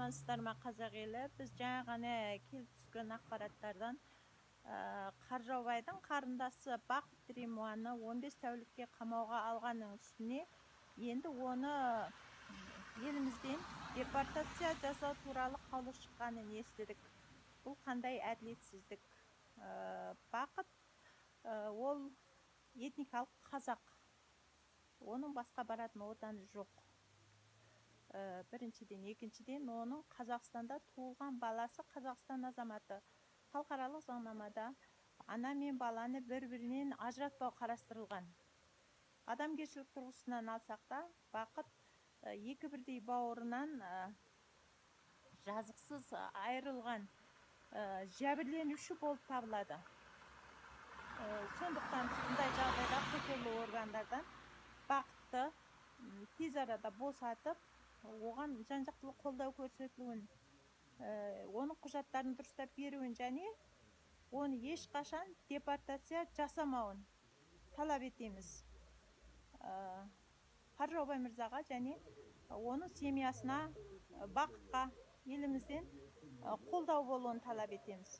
амансыздар ма қазақ елі? Біз жаңа ғана келіп түскен ақпараттардан Қаржаубайдың қарындасы Бақыт Римуаны 15 тәулікке қамауға алғанның үстіне енді оны елімізден депортация жасау туралы қаулы шыққанын естідік. Бұл қандай әділетсіздік? Бақыт ол этникалық қазақ. Оның басқа баратын отаны жоқ. Біріншіден, екіншіден, оның Қазақстанда туылған баласы Қазақстан азаматы. Халықаралық заңнамада ана мен баланы бір-бірінен ажыратпау қарастырылған. Адамгершілік тұрғысынан алсақ та, Бақыт екі бірдей бауырынан жазықсыз айырылған жәбірленуші болып табылады. Сондықтан бұндай жағдайда құзырлы органдардан Бақытты тез арада босатып, оған жан-жақтылы қолдау көрсетілуін, оның құжаттарын дұрыстап беруін және оны ешқашан депортация жасамауын талап етеміз. Қаржаубай мырзаға және оның семьясына, Бақытқа елімізден қолдау болуын талап етеміз.